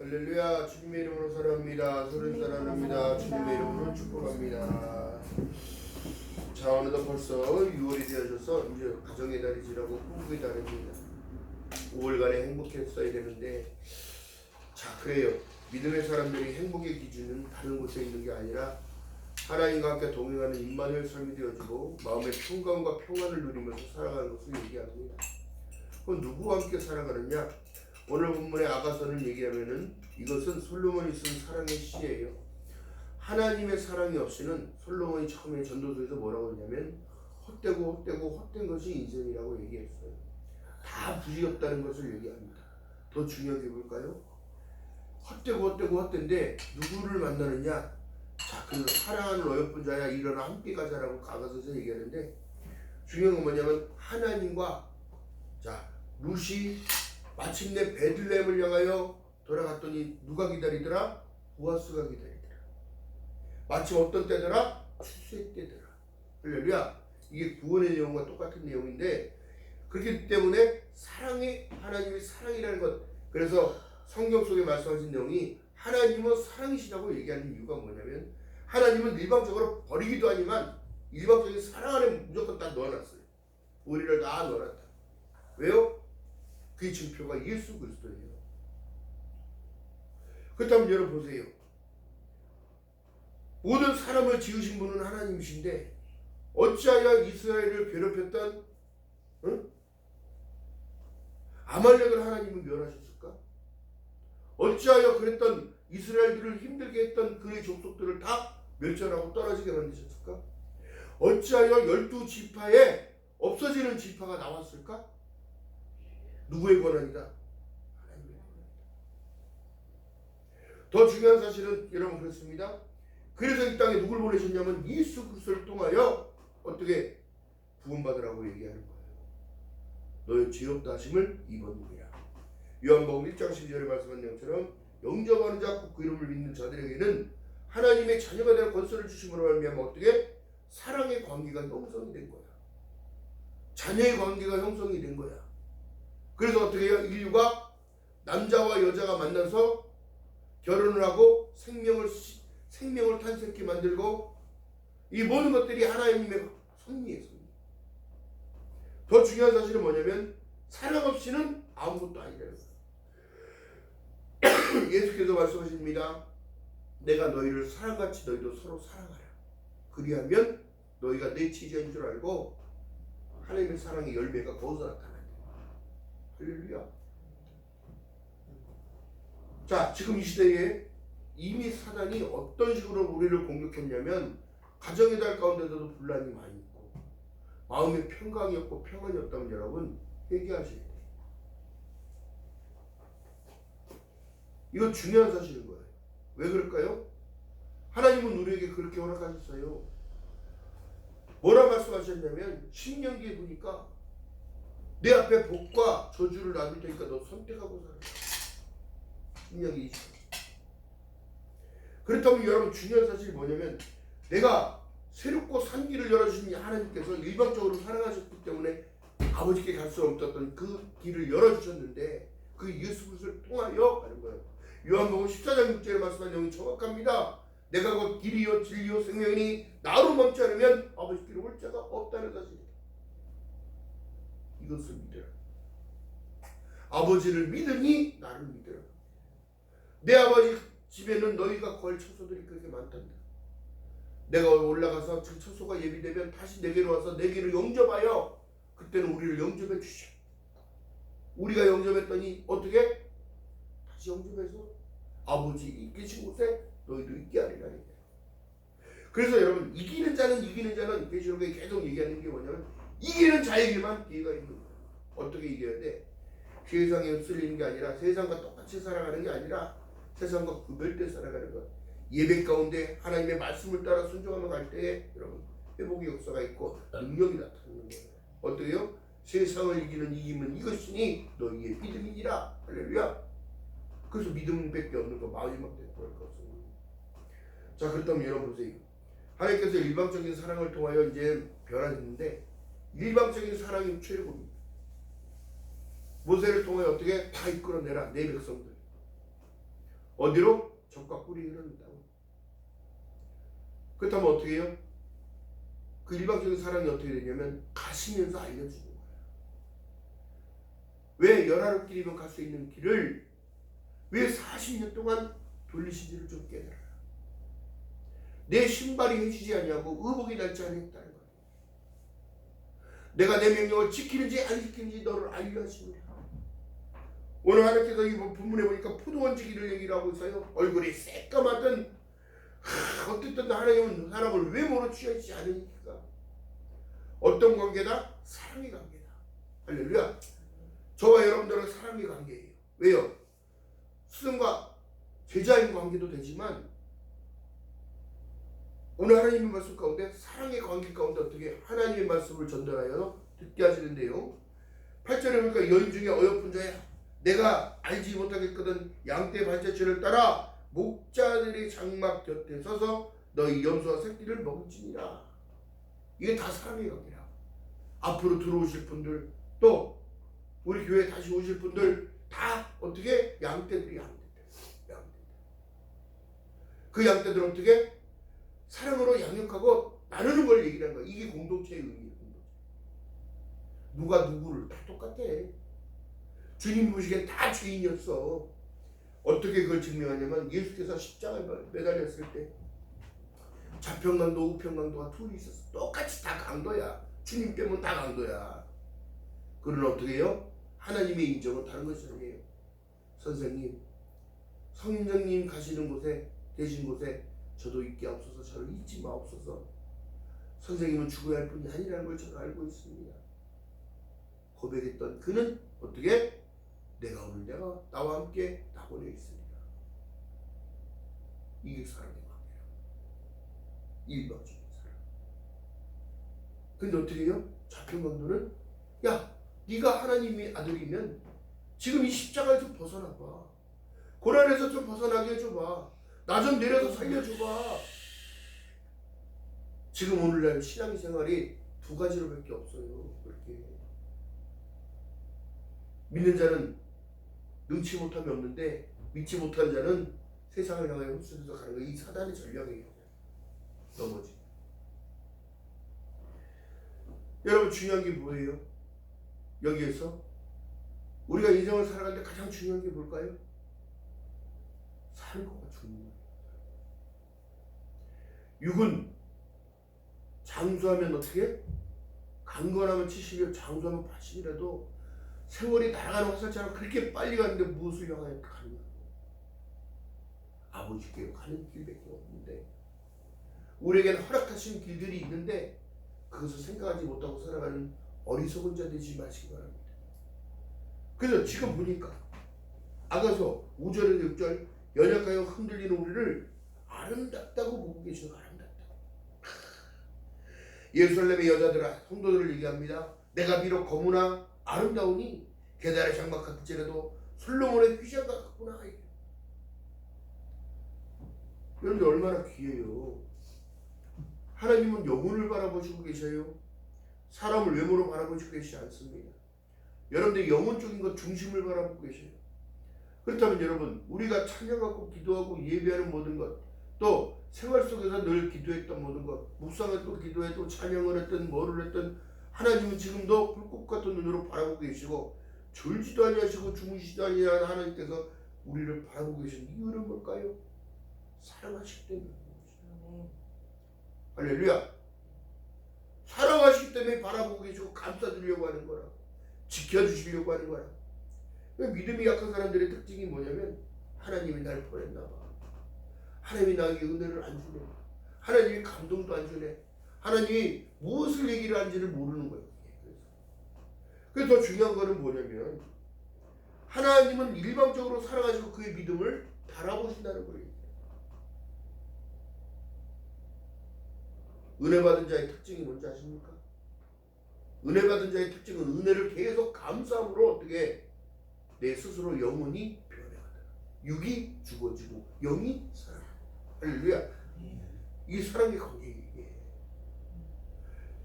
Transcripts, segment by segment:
할렐루야. 주님의 이름으로 사랑합니다. 서로 사랑합니다. 주님의 이름으로 축복합니다. 자, 어느덧 벌써 6월이 되어져서 이제 가정의 달이 지나고 꿈꾸의 달입니다. 5월간에 행복했어야 되는데, 자, 그래요. 믿음의 사람들이 행복의 기준은 다른 곳에 있는 게 아니라 하나님과 함께 동행하는 임마누엘 삶이 되어지고 마음의 평강과 평안을 누리면서 살아가는 것을 얘기합니다. 그럼 누구와 함께 살아가느냐? 오늘 본문의 아가서는 얘기하면은 이것은 솔로몬이 쓴 사랑의 시예요. 하나님의 사랑이 없이는 솔로몬이 처음에 전도서에서 뭐라고 했냐면 헛된 것이 인생이라고 얘기했어요. 다 부지 없다는 것을 얘기합니다. 더 중요하게 볼까요? 헛된데 누구를 만나느냐? 자, 그 사랑하는 어여쁜 자야 일어나 함께 가자라고 아가서에서 얘기하는데, 중요한 건 뭐냐면 하나님과, 자, 룻이 마침내 베들레헴을 향하여 돌아갔더니 누가 기다리더라? 보아스가 기다리더라. 마침 어떤 때더라? 추수의 때더라. 할렐루야. 이게 구원의 내용과 똑같은 내용인데, 그렇기 때문에 하나님의 사랑이라는 것, 그래서 성경 속에 말씀하신 내용이 하나님은 사랑이시라고 얘기하는 이유가 뭐냐면, 하나님은 일방적으로 버리기도 하지만 일방적인 사랑 안에 무조건 다 넣어놨어요. 우리를 다 넣어놨다. 왜요? 그 증표가 예수 그리스도예요. 그렇다면 여러분 보세요. 모든 사람을 지으신 분은 하나님이신데 어찌하여 이스라엘을 괴롭혔던 아말렉을 하나님은 멸하셨을까? 어찌하여 그랬던 이스라엘들을 힘들게 했던 그의 족속들을 다 멸절하고 떨어지게 만드셨을까? 어찌하여 12지파에 없어지는 지파가 나왔을까? 누구의 권한이다? 하나님의 권한이다. 더 중요한 사실은 여러분 그렇습니다. 그래서 이 땅에 누굴 보내셨냐면 예수 그리스도를 통하여 어떻게 구원받으라고 얘기하는 거예요. 너의 죄 없다 하심을 입었느니라. 요한복음 1장 12절에 말씀한 내용처럼 영접하는 자 곧 그 이름을 믿는 자들에게는 하나님의 자녀가 되는 권세를 주심으로 말미암아 어떻게 사랑의 관계가 형성이 된 거야. 자녀의 관계가 형성이 된 거야. 그래서 어떻게 해요? 인류가 남자와 여자가 만나서 결혼을 하고 생명을 탄생케 만들고, 이 모든 것들이 하나님의 섭리예요. 더 중요한 사실은 뭐냐면 사랑 없이는 아무것도 아니라는 거예요. 예수께서 말씀하십니다. 내가 너희를 사랑같이 너희도 서로 사랑하라. 그리하면 너희가 내 지체인 줄 알고 하나님의 사랑의 열매가 거기서 나타난다. 할렐루야. 자, 지금 이 시대에 이미 사단이 어떤 식으로 우리를 공격했냐면 가정의 달 가운데서도 분란이 많이 있고 마음의 평강이 없고 평안이 없다면 여러분 회개하셔야 돼요. 이건 중요한 사실인 거예요. 왜 그럴까요? 하나님은 우리에게 그렇게 허락하셨어요. 뭐라 말씀하셨냐면 신명기에 보니까 내 앞에 복과 저주를 놔둘 테니까 너 선택하고 살아. 신명기 20절. 그렇다면 여러분 중요한 사실이 뭐냐면 내가 새롭고 산 길을 열어주신 하나님께서 일방적으로 사랑하셨기 때문에 아버지께 갈 수 없었던 그 길을 열어주셨는데 그 예수 그리스도를 통하여 가는 거예요. 요한복음 14장 6절에 말씀한 내용이 정확합니다. 내가 곧 길이요 진리요 생명이니 나로 멈지 않으면 아버지께로 올 자가 없다는 사실이다. 이것을 믿으라. 아버지를 믿으니 나를 믿으라. 내 아버지 집에는 너희가 거할 처소들이 그렇게 많단다. 내가 올라가서 그 처소가 예비되면 다시 내게로 와서 내게로 영접하여 그때는 우리를 영접해 주시오. 우리가 영접했더니 어떻게? 다시 영접해서 아버지 계신 곳에 너희도 있게 하리라. 그래서 여러분 이기는 자는 계시록에 계속 얘기하는 게 뭐냐면 이기는 자에게만 기회가 있는 거예요. 어떻게 이겨야 돼? 세상에 휩쓸리는 게 아니라 세상과 똑같이 살아가는 게 아니라 세상과 구별돼 살아가는 것. 예배 가운데 하나님의 말씀을 따라 순종하며 갈 때에 여러분 회복의 역사가 있고 능력이 나타나는 거예요. 어떻게요? 세상을 이기는 이김은 이것이니 너희의 믿음이니라. 할렐루야. 그래서 믿음밖에 없는 거 마지막 때 그럴 것입니다. 자, 그렇다면 여러분 보세요. 하나님께서 일방적인 사랑을 통하여 이제 변화했는데 일방적인 사랑이 최고입니다. 모세를 통하여 어떻게 다 이끌어내라 내 백성들. 어디로? 적과 꿀이 흐른다고. 그렇다면 어떻게 해요? 그 일방적인 사랑이 어떻게 되냐면 가시면서 알려주는 거예요. 왜 열하루길이면 갈 수 있는 길을 왜 40년 동안 돌리신지를 좀 깨달아요. 내 신발이 해주지 않냐고 의복이 닳지 않았다는 거예요. 내가 내 명령을 지키는지 안 지키는지 너를 알려 하십니다. 오늘 하나님께서 이 본문에 보니까 포도원지기를 얘기를 하고 있어요. 얼굴이 새까맣던 어쨌든 하나님은 사람을 외모로 취하지 않으니까 어떤 관계다? 사랑의 관계다. 할렐루야. 저와 여러분들은 사랑의 관계예요. 왜요? 스승과 제자인 관계도 되지만 오늘 하나님의 말씀 가운데 사랑의 관계 가운데 어떻게 하나님의 말씀을 전달하여 듣게 하시는데요. 8절에 보니까 여인 중에 어여쁜 자야 내가 알지 못하겠거든 양떼 발자취를 따라 목자들의 장막 곁에 서서 너희 염소와 새끼를 먹을지니라. 이게 다 사랑의 관계야. 앞으로 들어오실 분들 또 우리 교회에 다시 오실 분들 다 어떻게 양떼들이 양떼들. 그 양떼들 어떻게 사랑으로 양육하고 나누는 걸 얘기를 하는 거야. 이게 공동체의 의미예요. 누가 누구를 다 똑같아. 주님 보시기엔 다 죄인이었어. 어떻게 그걸 증명하냐면 예수께서 십자가에 매달렸을 때 좌평강도 우평강도가 둘이 있었어. 똑같이 다 강도야. 주님 빼면 다 강도야. 그러나 어떻게 해요? 하나님의 인정은 다른 것이 아니에요. 선생님, 성령님 가시는 곳에 계신 곳에 저도 있게 없어서 저를 잊지 마옵소서. 선생님은 죽어야 할 분이 아니라는 걸 저는 알고 있습니다. 고백했던 그는 어떻게? 내가 오늘 내가 나와 함께 낙원에 있으리라. 이게 사랑의 관계야. 일방적인 사랑. 근데 어떻게 해요? 좌평강도는 야 네가 하나님의 아들이면 지금 이 십자가에서 좀 벗어나봐. 고난에서 좀 벗어나게 해줘봐. 나 좀 내려서 살려줘봐. 지금 오늘날 신앙생활이 두 가지로밖에 없어요. 그렇게 믿는 자는 능치 못함이 없는데 믿지 못한 자는 세상을 향하여 흡수해서 가는 거. 이 사단의 전략이에요. 넘어지. 여러분 중요한 게 뭐예요? 여기에서 우리가 인생을 살아가는데 가장 중요한 게 뭘까요? 사는 거가 중요해요. 육은 장수하면 어떻게? 강건하면 70일, 장수하면 80이라도 세월이 날아가는 화살처럼 그렇게 빨리 가는데 무엇을 향하여 가는 거예요? 아버지께 가는 길밖에 없는데 우리에게는 허락하신 길들이 있는데 그것을 생각하지 못하고 살아가는 어리석은 자 되지 마시기 바랍니다. 그래서 지금 보니까 아가서 5절에서 6절 연약하여 흔들리는 우리를 아름답다고 보고 계시는 아름답다고. 예루살렘의 여자들아 성도들을 얘기합니다. 내가 비록 거무나 아름다우니 계달의 장막 같을지라도 솔로몬의 휘장과 같구나. 여러분들 얼마나 귀해요. 하나님은 영혼을 바라보시고 계셔요. 사람을 외모로 바라보시고 계시지 않습니다. 여러분들 영혼적인 것 중심을 바라보고 계셔요. 그렇다면 여러분 우리가 찬양하고 기도하고 예배하는 모든 것 또 생활 속에서 늘 기도했던 모든 것 묵상을 또 기도해도 찬양을 했든 뭐를 했든 하나님은 지금도 불꽃 같은 눈으로 바라보고 계시고 졸지도 아니하시고 주무시지도 아니하는 하나님께서 우리를 바라보고 계신 이유는 뭘까요? 사랑하시기 때문에. 할렐루야. 사랑하시기 때문에 바라보고 계시고 감싸주려고 하는 거라. 지켜주시려고 하는 거라. 믿음이 약한 사람들의 특징이 뭐냐면 하나님이 나를 보냈나 봐. 하나님이 나에게 은혜를 안 주네. 하나님이 감동도 안 주네. 하나님이 무엇을 얘기를 하는지를 모르는 거예요. 그래서 더 중요한 거는 뭐냐면 하나님은 일방적으로 사랑하시고 그의 믿음을 바라보신다는 거예요. 은혜 받은 자의 특징이 뭔지 아십니까? 은혜 받은 자의 특징은 은혜를 계속 감사함으로 어떻게 내 스스로 영혼이 변해가다. 육이 죽어지고 영이 살아나다. 할렐루야. 이 사랑의 관계예요.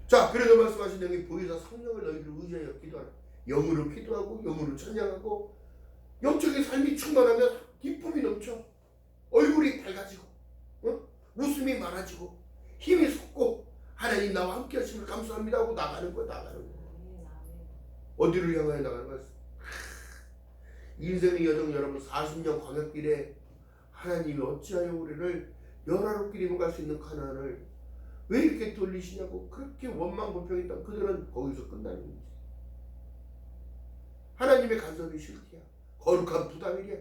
자, 그래서 말씀하신 여기 보이사 성령을 너희를 의지하여 기도하라. 영으로 기도하고 영으로 찬양하고 영적인 삶이 충만하면 기쁨이 넘쳐. 얼굴이 밝아지고 웃음이 많아지고 힘이 솟고 하나님 나와 함께 하심을 감사합니다 하고 나가는 거야. 어디를 향하여 나가는 거야? 인생의 여정 여러분 40년 광야길에 하나님이 어찌하여 우리를 연하롭게 입어갈 수 있는 가난을 왜 이렇게 돌리시냐고 그렇게 원망불평했던 그들은 거기서 끝나는 거지. 하나님의 간섭이 싫대야. 거룩한 부담이랴.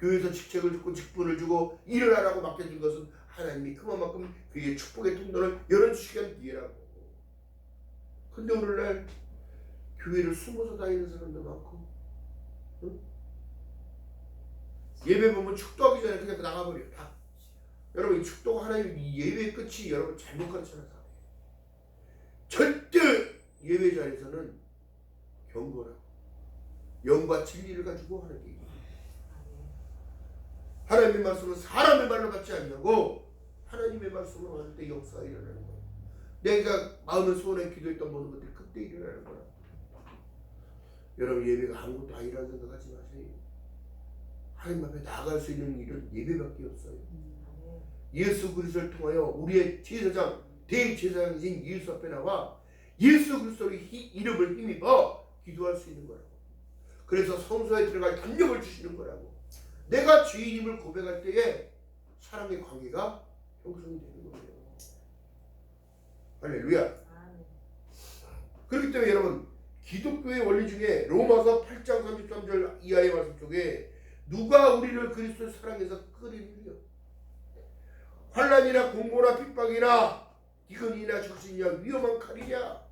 교회에서 직책을 주고 직분을 주고 일을 하라고 맡겨준 것은 하나님이 그만큼 그의 축복의 통로를 열어주시기 위해라고. 근데 오늘날 교회를 숨어서 다니는 사람도 많고 예배 보면 축도하기 전에 그냥 나가버려. 다. 여러분 이 축도가 하나님 이 예배의 끝이 여러분 잘못 가르쳐서 절대 예배 자리에서는 경건하고 영과 진리를 가지고 하는 게 하나님의 말씀은 사람의 말로 받지 않냐고 하나님의 말씀으로 받을 때 역사가 일어나는 거야. 내가 마음을 소원해 기도했던 모든 것들이 그때 일어나는 거야. 여러분 예배가 아무것도 아니라는 생각하지 마세요. 하나님 앞에 나아갈 수 있는 일은 예배밖에 없어요. 예수 그리스도를 통하여 우리의 제사장 대제사장이신 예수 앞에 나와 예수 그리스도의 이름을 힘입어 기도할 수 있는 거라고. 그래서 성소에 들어갈 담력을 주시는 거라고. 내가 죄인임을 고백할 때에 사랑의 관계가 형성이 되는 거예요. 할렐루야. 그렇기 때문에 여러분 기독교의 원리 중에 로마서 8장 33절 이하의 말씀 쪽에 누가 우리를 그리스도의 사랑에서 끌어내리려 환난이나 공고나 핍박이나 기근이나 적신이나 위험한 칼이냐.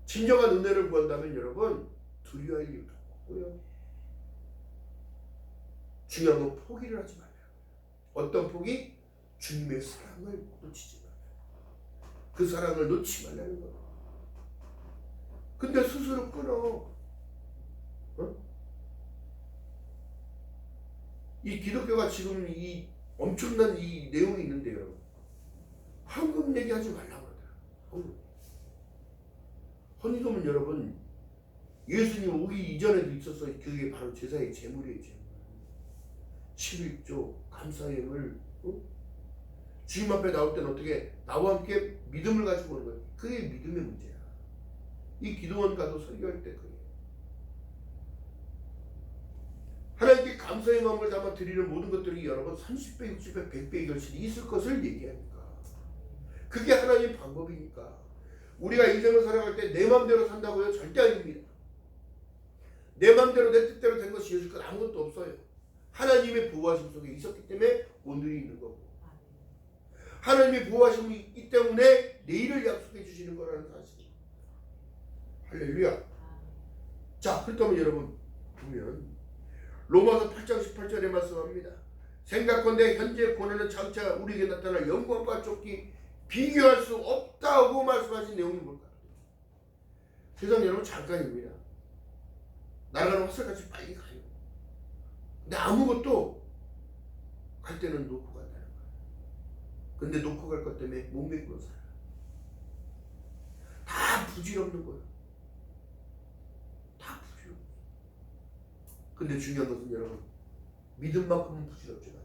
진정한 은혜를 구한다면 여러분 두려워할 이유도 없고요. 중요한 건 포기를 하지 말아요. 어떤 포기? 주님의 사랑을 놓치지 말아요. 그 사랑을 놓지 말라는 거예요. 근데 스스로 끊어. 이 기독교가 지금 이 엄청난 이 내용이 있는데요. 헌금 얘기하지 말라고 그러더라고요. 헌금은 여러분 예수님 오기 이전에도 있어서 그게 바로 제사의 제물이에요. 제물. 11조 감사예물 주님 앞에 나올 때는 어떻게 나와 함께 믿음을 가지고 오는 거예요. 그게 믿음의 문제야. 이 기도원 가도 설교할 때 그래요. 하나님께 감사의 마음을 담아 드리는 모든 것들이 여러분 30배, 60배, 100배의 결실이 있을 것을 얘기합니까? 그게 하나님의 방법이니까. 우리가 인생을 살아갈 때 내 마음대로 산다고요? 절대 아닙니다. 내 마음대로 내 뜻대로 된 것이 여지껏 아무것도 없어요. 하나님의 보호하심 속에 있었기 때문에 오늘이 있는 거고 하나님의 보호하심이 있기 때문에 내일을 약속해 주시는 거라는 사실. 할렐루야. 자, 그렇다면 여러분 보면 로마서 8장 18절에 말씀합니다. 생각건대 현재 고난은 장차 우리에게 나타날 영광과 쫓기 비교할 수 없다고 말씀하신 내용이 뭘까요? 세상 여러분 잠깐입니다. 날아가는 화살같이 빨리 가요. 근데 아무것도 갈 때는 놓고 간다는 거예요. 근데 놓고 갈 것 때문에 못 믿고 살아요. 다 부질없는 거예요. 다 부질없는 거예요. 근데 중요한 것은 여러분 믿음만큼은 부질없지 않다.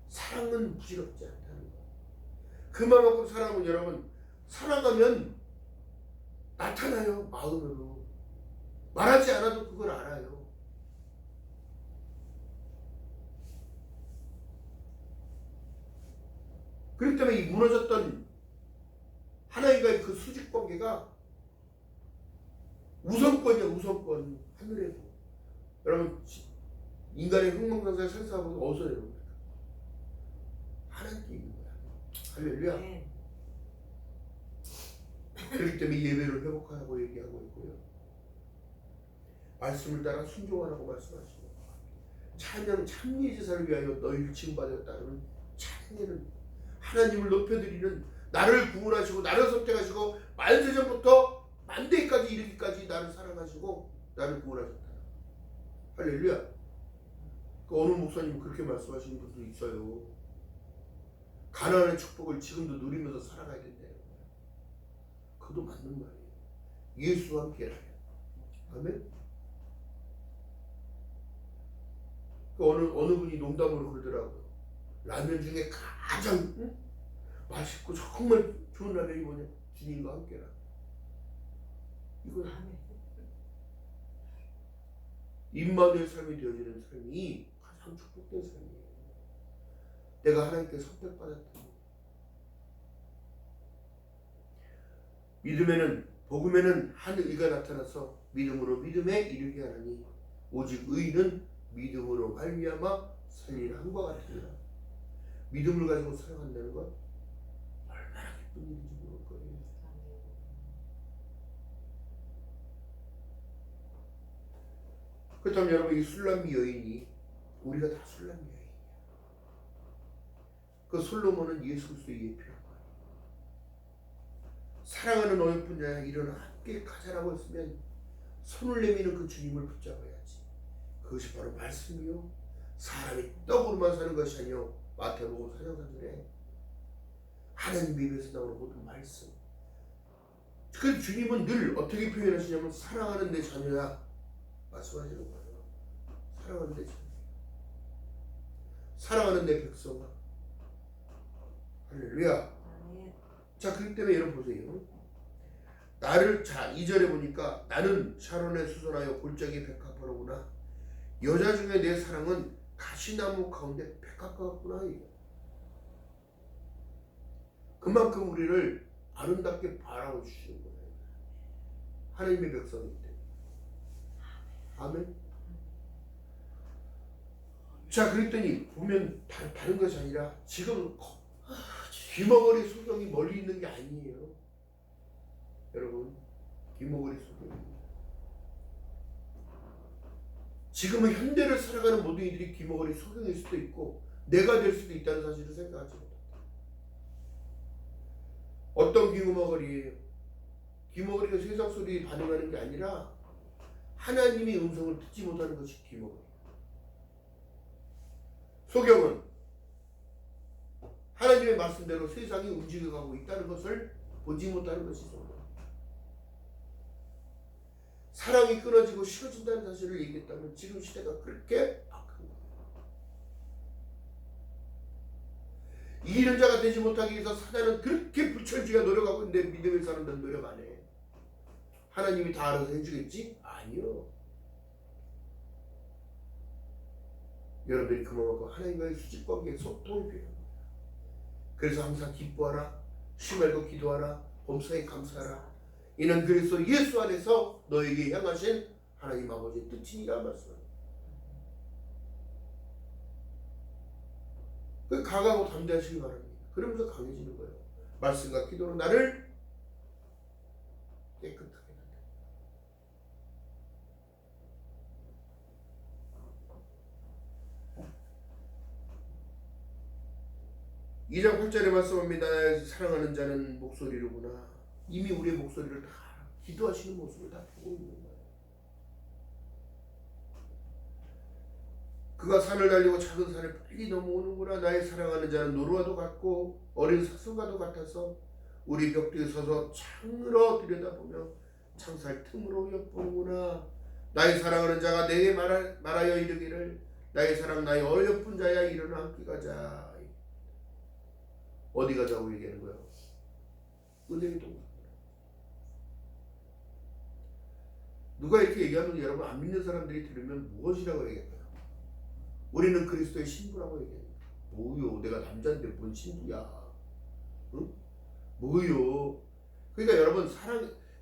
사랑은 부질없지 않다는 거예요. 그만큼 사랑은 여러분 사랑하면 나타나요. 마음으로. 말하지 않아도 그걸 알아요. 그렇기 때문에 이 무너졌던 하나님과의 그 수직관계가 우선권이야. 우선권. 하늘에서. 여러분 인간의 흥망성쇠 생사하고 어디서 내려옵니까? 하나님께 있는 거야. 할렐루야. 네. 그렇기 때문에 예배를 회복하라고 얘기하고 있고요. 말씀을 따라 순종하라고 말씀하시고 찬양 찬미 제사를 위하여 너희를 징받았다는 찬미는 하나님을 높여드리는 나를 구원하시고 나를 선택하시고 만세전부터 만대까지 이르기까지 나를 사랑하시고 나를 구원하셨다. 할렐루야. 그 어느 목사님은 그렇게 말씀하시는 분도 있어요. 가나안의 축복을 지금도 누리면서 살아가야 된대요. 그것도 맞는 말이에요. 예수와 함께라면. 아멘. 그 어느 분이 농담으로 그러더라고요. 라면 중에 가장 맛있고 정말 좋은 라면이 뭐냐? 주님과 함께라. 이거 임마누엘 삶이 되어지는 삶이 가장 축복된 삶이에요. 내가 하나님께 선택받았다. 믿음에는 복음에는 한 의가 나타나서 믿음으로 믿음에 이르게 하나니 오직 의는 믿음으로 말미암아 살리라 한과 같으니라. 믿음을 가지고 살아간다는 것 얼마나 기쁜 일인지 모를 거예요. 그렇다면 여러분, 이 술람미 여인이 우리가 다 술람미 여인이야. 그 솔로몬은 예수 그리스도의 예표야. 사랑하는 어여쁜 자야 일어나 함께 가자라고 했으면 손을 내미는 그 주님을 붙잡아야지. 그것이 바로 말씀이요 사람이 떡으로만 사는 것이 아니요 마태복음 4장 4절에 하나님 입에서 나오는 모든 말씀. 그 주님은 늘 어떻게 표현하시냐면 사랑하는 내 자녀야 말씀하시는 거예요. 사랑하는 내 자녀, 사랑하는 내 백성아. 할렐루야. 자, 그렇기 때문에 여러분 보세요. 나를, 자 2절에 보니까 나는 샤론에 수선하여 골짜기 백합화로구나. 여자 중에 내 사랑은 가시나무 가운데 백합화 같구나. 그만큼 우리를 아름답게 바라보시는 거예요. 하나님의 백성이기 때문에. 아멘. 자, 그랬더니 보면 다른 것이 아니라 지금 귀머거리 소경이 멀리 있는 게 아니에요. 여러분, 귀머거리 소경입니다. 지금은 현대를 살아가는 모든 이들이 귀머거리 소경일 수도 있고 내가 될 수도 있다는 사실을 생각하지 못한다. 어떤 귀머거리예요? 귀머거리가 세상 소리에 반응하는 게 아니라 하나님의 음성을 듣지 못하는 것이 귀머거리예요. 소경은 하나님의 말씀대로 세상이 움직여가고 있다는 것을 보지 못하는 것이 소경. 사랑이 끊어지고 식어진다는 사실을 얘기했다면 지금 시대가 그렇게 악한 거예요. 이기는 자가 되지 못하기 위해서 사단은 그렇게 불철주야 노력하고 있는데 믿음의 사람들은 노력 안 해. 하나님이 다 알아서 해주겠지? 아니요. 여러분들이 그만큼 하나님과의 수직관계의 소통이 필요합니다. 그래서 항상 기뻐하라, 쉬 말고 기도하라, 범사에 감사하라. 이는 그리스도 예수 안에서 너에게 향하신 하나님 아버지의 뜻이니라 말씀합니다. 그 강하고 담대하시기 바랍니다. 그러면서 강해지는 거예요. 말씀과 기도로 나를 깨끗하게 한다. 2장 8절에 말씀합니다. 사랑하는 자는 목소리로구나. 이미 우리의 목소리를 다 기도하시는 모습을 다 보고 있는 거예요. 그가 산을 달리고 작은 산을 빨리 넘어오는구나. 나의 사랑하는 자는 노루와도 같고 어린 사슴과도 같아서 우리 벽뒤에 서서 창으로 들여다보며 창살 틈으로 엿보는구나. 나의 사랑하는 자가 내게 말하여 이르기를 나의 사랑 나의 어여쁜 자야 일어나 함께 가자. 어디 가자고 얘기하는 거예요? 은혜의 동산. 누가 이렇게 얘기하면 여러분 안 믿는 사람들이 들으면 무엇이라고 얘기할까요? 우리는 그리스도의 신부라고 얘기합니다. 뭐요? 내가 남자인데 뭔 신부야? 응? 뭐요? 그러니까 여러분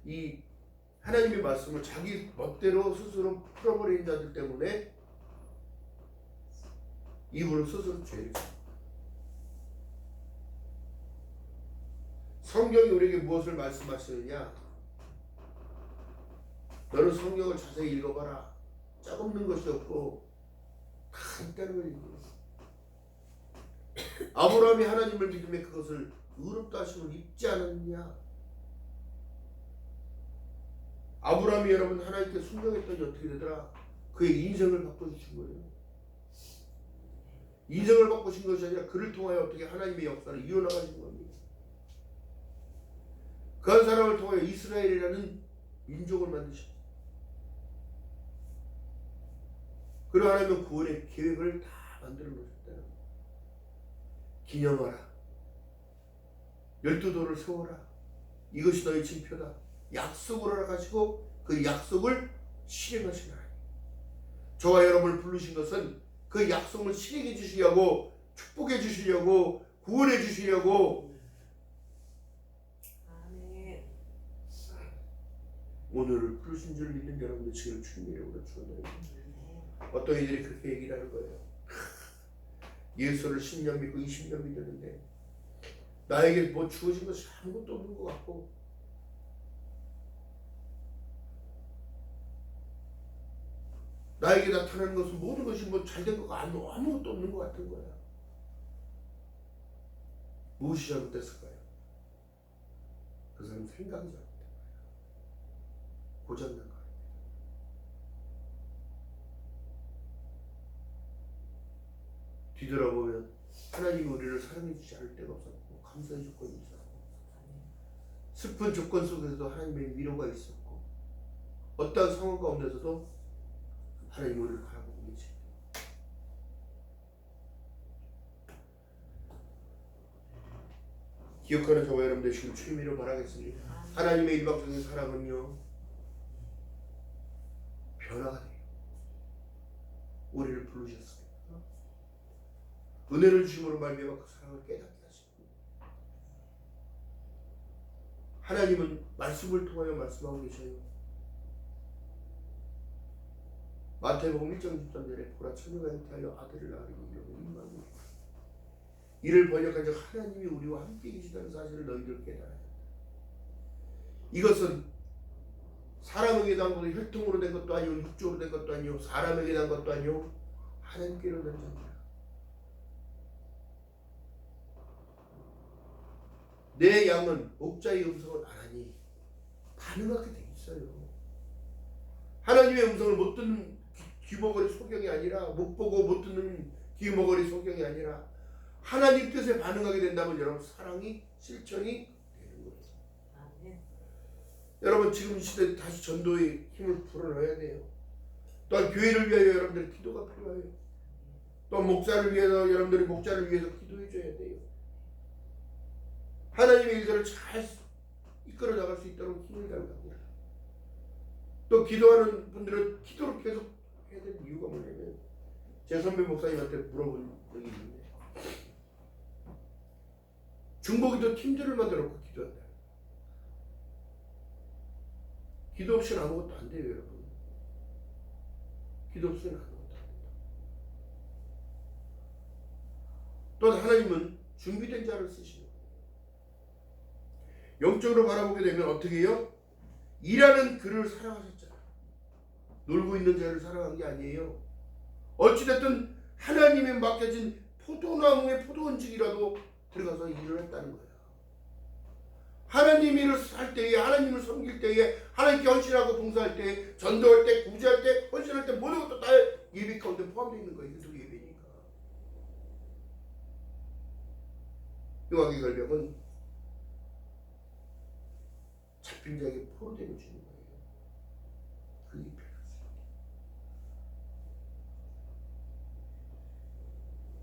이 하나님의 말씀을 자기 멋대로 스스로 풀어버리는 자들 때문에 이분은 스스로 죄를 져요. 성경이 우리에게 무엇을 말씀하시느냐? 너는 성경을 자세히 읽어봐라. 짝없는 것이 없고 다 있다는 걸 읽어요. 아브라함이 하나님을 믿음에 그것을 의롭다 하심을 입지 않았느냐? 아브라함이 여러분 하나님께 순종했더니 어떻게 되더라? 그의 인생을 바꿔주신 거예요. 인생을 바꾸신 것이 아니라 그를 통하여 어떻게 하나님의 역사를 이어나가신 겁니다. 그 한 사람을 통하여 이스라엘이라는 민족을 만드셨죠. 그리고 하나님은 구원의 계획을 다 만들어 놓으셨다는 거예요. 기념하라. 12돌을 세워라. 이것이 너의 징표다. 약속을 알아가시고 그 약속을 실행하시는 하나님. 저와 여러분을 부르신 것은 그 약속을 실행해 주시려고, 축복해 주시려고, 구원해 주시려고. 아멘. 오늘을 부르신 줄 믿는 여러분들 지금 주님이라고 축원드립니다. 어떤 이들이 그렇게 얘기를 하는 거예요. 예수를 10년 믿고 20년 믿었는데 나에게 뭐 주어진 것이 아무것도 없는 것 같고, 나에게 나타나는 것은 모든 것이 뭐 잘된 것과 아무것도 없는 것 같은 거야. 무엇이 잘못됐을까요? 그 사람 생각이 잘못된 거야. 고장난 거야. 뒤돌아보면 하나님이 우리를 사랑해 주지 않을 때가 없었고, 감사의 조건이 있었고, 슬픈 조건 속에서도 하나님의 위로가 있었고, 어떠한 상황 가운데서도 하나님이 우리를 바라보고 계시. 기억하는 저와 여러분 되시길 주님으로 바라겠습니다. 하나님의 일방적인 사랑은요, 변화가 돼요. 우리를 부르셨습니다. 은혜를 주심으로 말미암아 그 사랑을 깨닫게 하시고, 하나님은 말씀을 통하여 말씀하고 계셔요. 마태복음 1장 13절에 보라 처녀가 잉태하여 아들을 낳으리니 이름을 임마누엘. 이를 번역한 즉 하나님이 우리와 함께 계시다는 사실을 너희들 깨달아야 한다. 이것은 사람에게 난 것도 혈통으로 된 것도 아니고 육적으로 된 것도 아니고 사람에게 난 것도 아니고 하나님께로 된 자입니다. 내 양은 목자의 음성을 안 하니 반응하게 돼 있어요. 하나님의 음성을 못 듣는 귀머거리 소경이 아니라, 못 보고 못 듣는 귀머거리 소경이 아니라 하나님 뜻에 반응하게 된다면 여러분 사랑이 실천이 되는 거예요. 아멘. 여러분 지금 이 시대에 다시 전도의 힘을 불어넣어야 돼요. 또한 교회를 위하여 여러분들의 기도가 필요해요. 또 목사를 위해서 여러분들이 목자를 위해서 기도해 줘야 돼요. 하나님의 일들을 잘 이끌어 나갈 수 있도록 힘을 달라고. 또 기도하는 분들은 기도를 계속 해야 될 이유가 뭐냐면, 제 선배 목사님한테 물어본 적이 있는데, 중보기도 팀들을 만들어 놓고 기도한다. 기도 없이는 아무것도 안 돼요, 여러분. 기도 없이는 아무것도 안 된다. 또 하나님은 준비된 자를 쓰시는 거예요. 영적으로 바라보게 되면 어떻게 해요? 일하는 그를 사랑하셨잖아요. 놀고 있는 자를 사랑한 게 아니에요. 어찌됐든 하나님에 맡겨진 포도나무의 포도원직이라도 들어가서 일을 했다는 거예요. 하나님 일을 할 때에, 하나님을 섬길 때에, 하나님께 헌신하고 봉사할 때, 전도할 때, 구제할 때, 헌신할 때 모든 것도 다 예배 가운데 포함되어 있는 거예요. 그래서 예배니까. 용왕의 결벽은 잡힌 자에게 포로되어 주는 거예요. 그게 필요했어요.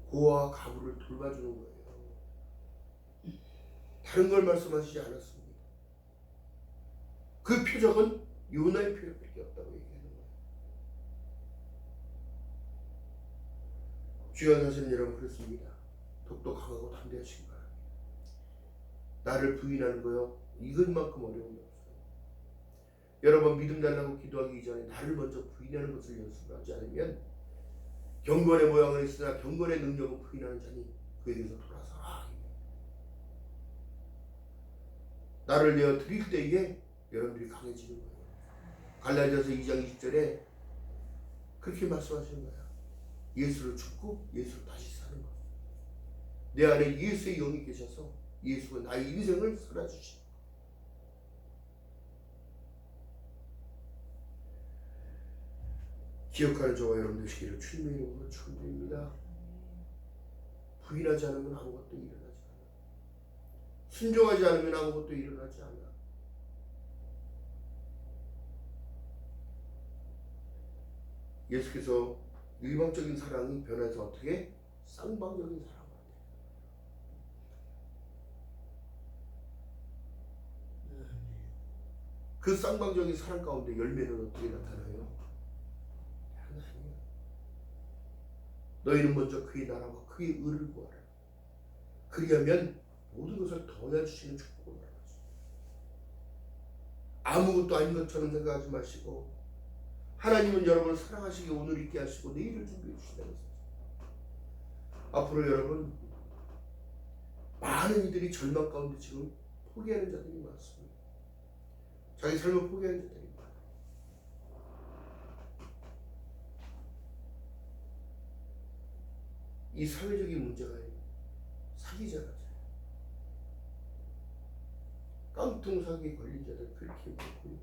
고아와 가부를 돌봐주는 거예요. 다른 걸 말씀하시지 않았습니다. 그 표적은 요나의 표적밖에 없다고 얘기하는 거예요. 주여 하시는 여러분, 그렇습니다. 독도 강하고 담대하신 거야. 나를 부인하는 거요, 이것만큼 어려운 게 없어요. 여러분 믿음 달라고 기도하기 이전에 나를 먼저 부인하는 것을 연습하지 않으면, 경건의 모양은 있으나 경건의 능력은 부인하는 자니 그에게서 돌아서라. 나를 내어 드릴 때에 여러분들이 강해지는 거예요. 갈라디아서 2장 20절에 그렇게 말씀하시는 거야. 예수를 죽고 예수를 다시 사는 것. 내 안에 예수의 영이 계셔서 예수가 나의 인생을 살아주시는 것. 기억하는 저와 여러분 되시기를 주님의 이름으로 축원드립니다. 부인하지 않으면 아무것도 일어나지 않아. 순종하지 않으면 아무것도 일어나지 않아. 예수께서 일방적인 사랑이 변해서 어떻게 쌍방적인 사랑으로 돼요. 그 쌍방적인 사랑 가운데 열매는 어떻게 나타나요? 하나님, 너희는 먼저 그의 나라와 그의 의를 구하라. 그리하면 모든 것을 더하여 주시는 축복을 말하지. 아무것도 아닌 것처럼 생각하지 마시고, 하나님은 여러분을 사랑하시기에 오늘 있게 하시고 내일을 준비해 주신다는 것이죠. 앞으로 여러분, 많은 이들이 절망 가운데 지금 포기하는 자들이 많습니다. 자기 삶을 포기하는 자들이 많아요. 이 사회적인 문제가 사기잖아요. 깡통 사기에 걸린 자들 그렇게 많고요.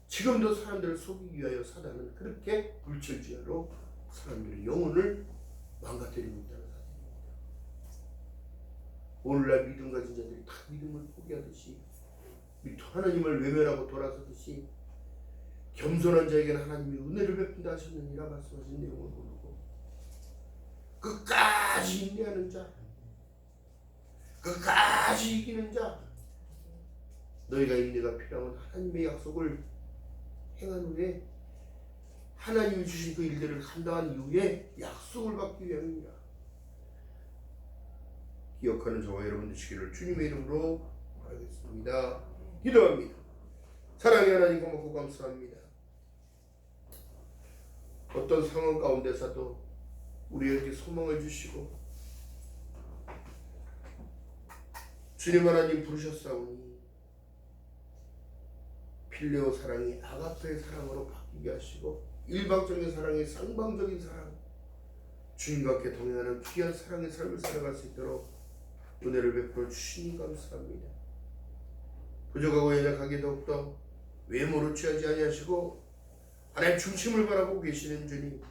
지금도 사람들을 속이기 위하여 사단은 그렇게 불철주야로 사람들의 영혼을 망가뜨리고 있다는 사실입니다. 오늘날 믿음 가진 자들이 다 믿음을 포기하듯이, 하나님을 외면하고 돌아서듯이, 겸손한 자에게는 하나님이 은혜를 베푼다 하셨느니라 말씀하신 내용을 모르고 끝까지 인내하는 자, 끝까지 이기는 자, 너희가 인내가 필요하면 하나님의 약속을 행한 후에, 하나님이 주신 그 일들을 감당한 이후에 약속을 받기 위함입니다. 기억하는 저와 여러분 되시기를 주님의 이름으로 바라겠습니다. 기도합니다. 사랑의 하나님, 고맙고 감사합니다. 어떤 상황 가운데서도 우리에게 소망을 주시고 주님 하나님 부르셨사오니 필레오 사랑이 아가페의 사랑으로 바뀌게 하시고 일방적인 사랑이 쌍방적인 사랑, 주님과 함께 동행하는 귀한 사랑의 삶을 살아갈 수 있도록 은혜를 베풀어 주시니 감사합니다. 부족하고 연약하게 더욱더 외모로 취하지 아니하시고 하나님 중심을 바라보고 계시는 주님,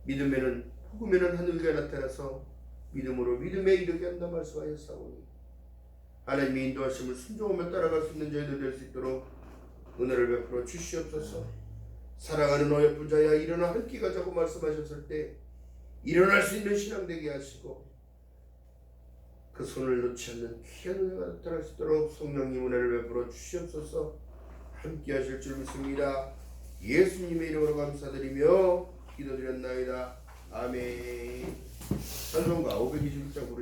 믿음에는 복음에는 하늘가 나타나서 믿음으로 믿음에 이르게 한다 말씀하셨사오니 하나님의 인도하심을 순종하며 따라갈 수 있는 저희들 될 수 있도록 은혜를 베풀어 주시옵소서. 사랑하는 어여쁜 자야 일어나 함께 가자고 말씀하셨을 때 일어날 수 있는 신앙 되게 하시고 그 손을 놓지 않는 귀한 은혜가 나타날 수 있도록 성령님 은혜를 베풀어 주시옵소서. 함께 하실 줄 믿습니다. 예수님의 이름으로 감사드리며 기도드렸나이다. 아멘. 찬송가 521장 부르시